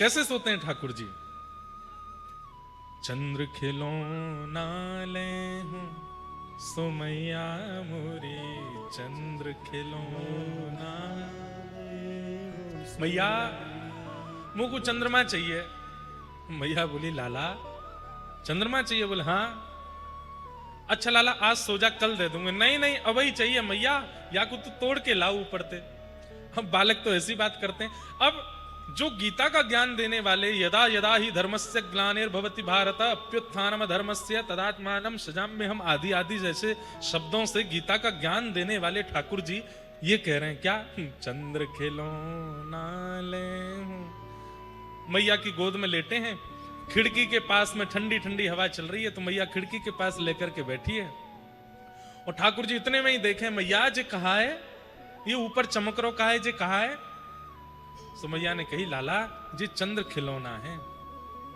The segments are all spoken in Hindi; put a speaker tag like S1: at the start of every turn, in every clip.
S1: कैसे सोते हैं ठाकुर जी? चंद्र खिलौना ले हूं सुमैया मोरी, चंद्र खिलौना। मैया मुझको चंद्रमा चाहिए। मैया बोली लाला चंद्रमा चाहिए? बोले हाँ। अच्छा लाला आज सो जा, कल दे दूंगे। नहीं नहीं अब ही चाहिए मैया, या को तू तोड़ के लाओ ऊपर ते। हम बालक तो ऐसी बात करते हैं। अब जो गीता का ज्ञान देने वाले, यदा यदा ही धर्मस्य ग्लानिर्भवति भारत अप्युत्थानम धर्मस्य तदात्मानं सृजाम्यहम्, आदि आदि जैसे शब्दों से गीता का ज्ञान देने वाले ठाकुर जी ये कह रहे हैं क्या? चंद्र खिलौना ले हूं। मैया की गोद में लेटे हैं, खिड़की के पास में ठंडी ठंडी हवा चल रही है, तो मैया खिड़की के पास लेकर के बैठी है। और ठाकुर जी इतने में ही देखे मैया जी कहा है, ये ऊपर चमक रो कहा है जी कहा है? तो मैया ने कही लाला जी चंद्र खिलौना है।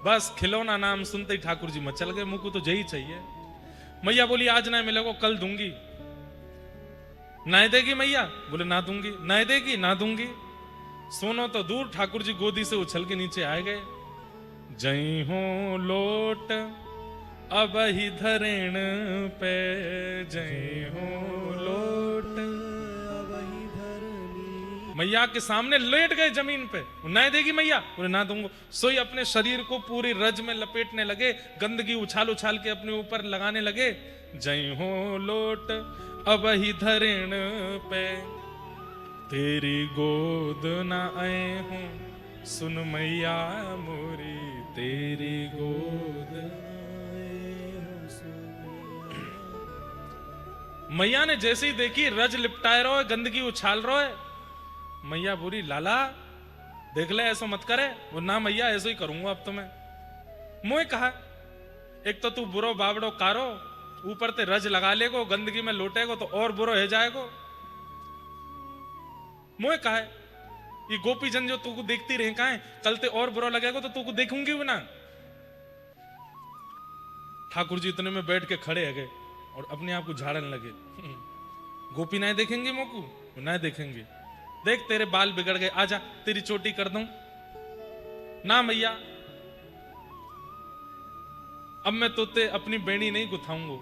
S1: बस खिलौना नाम सुनते ही ठाकुर जी मचल गए, मुझको तो यही चाहिए। मैया बोली आज ना मिलेगा, कल दूंगी। ना देगी मैया? बोले ना दूंगी। ना देगी? ना दूंगी। सोनो तो दूर, ठाकुर जी गोदी से उछल के नीचे आए गए। जय हो लोट अब ही धरेण पे, जय हो लोट अब ही धरनी। मैया के सामने लेट गए जमीन पे। ना देगी मैया? बोले ना दूंगा। सोई अपने शरीर को पूरी रज में लपेटने लगे, गंदगी उछाल उछाल के अपने ऊपर लगाने लगे। जय हो लोट अब ही धरेण पे, तेरी गोद ना आए हूं सुन मैया मोरी, तेरी गोद मैया ने जैसे ही देखी रज लिपटाए रहो है, गंदगी उछाल रहो है। मैया बोली लाला देख ले ऐसा मत करे। वो ना मैया ऐसा ही करूंगा अब तो मैं। मुझे कहा एक तो तू बुरो बावड़ो कारो, ऊपर ते रज लगा लेगो, गंदगी में लोटेगो तो और बुरो है जाएगो। मुझे कहा ये गोपी जन जो तू को देखती रहे कहा है, कल ते और बुरा लगेगा तो तू को देखूंगी भी ना। ठाकुर जी इतने में बैठ के खड़े है गए और अपने आप को झाड़ने लगे। गोपी ना देखेंगे मोकू? ना देखेंगे। देख तेरे बाल बिगड़ गए, आजा तेरी चोटी कर दूं। ना मैया अब मैं तोते अपनी बेड़ी नहीं गुथाऊंगो,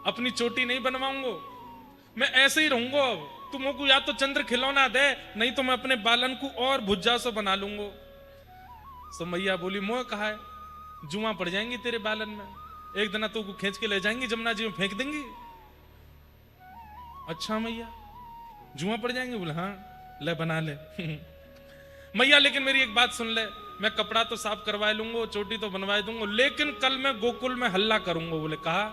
S1: अपनी चोटी नहीं बनवाऊंगो, मैं ऐसे ही रहूंगो। अब तुम को या तो चंद्र खिलौना दे, नहीं तो मैं अपने बालन को और भुज्जा से बना लूंगो। तो मैया बोली मोह कहा है जुआ पड़ जाएंगी तेरे बालन में, एक दिन तो को खींच के ले जाएंगी जमुना जी में फेंक देंगी। अच्छा मैया जुआ पड़ जाएंगे? बोले हाँ ले बना ले। मैया लेकिन मेरी एक बात सुन ले, मैं कपड़ा तो साफ करवा लूंगा, चोटी तो बनवा दूंगा, लेकिन कल मैं गोकुल में हल्ला करूंगा। बोले कहा?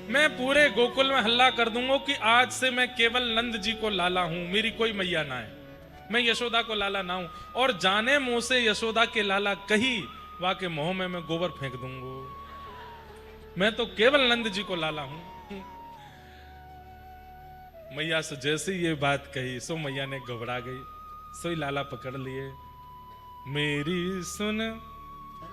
S1: मैं पूरे गोकुल में हल्ला कर दूंगा कि आज से मैं केवल नंद जी को लाला हूं, मेरी कोई मैया ना है, मैं यशोदा को लाला ना हूं। और जाने मुंह से यशोदा के लाला कही, वाके मुंह में मैं गोबर फेंक दूंगा, मैं तो केवल नंद जी को लाला हूं। मैया से जैसे ये बात कही सो मैया ने घबरा गई, सोई लाला पकड़ लिए। मेरी सुन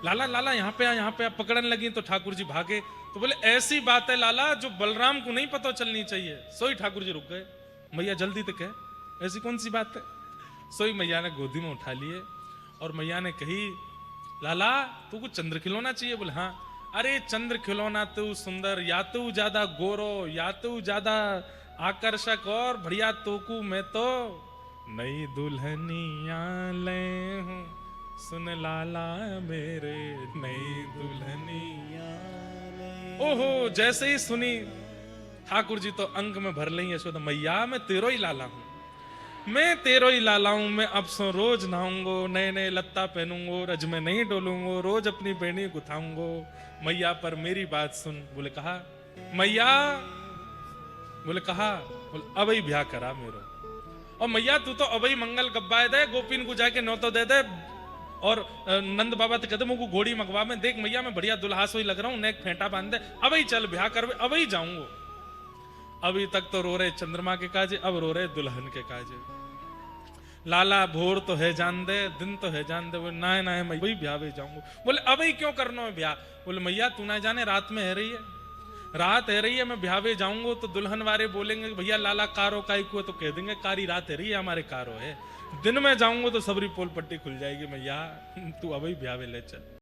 S1: लाला, लाला यहाँ पे आ पकड़ने लगी तो ठाकुर जी भागे। तो बोले ऐसी बात है लाला जो बलराम को नहीं पता चलनी चाहिए। सोई ठाकुर जी रुक गए। मैया जल्दी तो कह ऐसी कौन सी बात है? सोई मैया ने गोदी में उठा लिए और मैया ने कही लाला तू को चंद्र खिलौना चाहिए? बोले हाँ। अरे चंद्र खिलौना तू सुंदर, या तू ज्यादा गोरो, या तू ज्यादा आकर्षक, और बढ़िया तोकू मैं तो नई दुल्हनिया ले हूं सुन लाला मेरे, नई दुल्हनिया। ओहो जैसे ही सुनी ठाकुर जी तो अंग में भर लेंगे यशोदा। मैया मैं तेरो ही लाला हूं, मैं तेरो ही लाला हूं, मैं अब सो रोज नहाऊंगो, नए नए लत्ता पहनूंगो, रज में नहीं डोलूंगो, रोज अपनी बेड़ी गुथाऊंगो। मैया पर मेरी बात सुन। बोले कहा? मैया बोले कहा? बोले अब ही ब्याह करा मेरो। और मैया तू तो अब ही मंगल गब्बाए दे, गोपीन को जाके नौतो दे दे, और नंद बाबा तो कहते मुझको घोड़ी मंगवा में, देख मैया मैं बढ़िया दुल्हा सोई लग रहा हूं, नेक फेंटा बांध दे, अब ही चल ब्याह कर, अब ही जाऊंगो। अभी तक तो रो रहे चंद्रमा के काजे, अब रो रहे दुल्हन के काजे। लाला भोर तो है जान दे, दिन तो है जान दे। बोले ना ना मैं वही ब्याह भी जाऊंगा। बोले अब ही क्यों करना है ब्याह? बोले मैया तू ना जाने रात में है रही है, रात है रही है, मैं ब्याह भी जाऊंगा तो दुल्हन वाले बोलेंगे भैया लाला कारो काई को, तो कह देंगे कारी रात है रही है हमारे कारो है, दिन में जाऊंगा तो सबरी पोल पट्टी खुल जाएगी मैया, तू अभी ब्याह ले चल।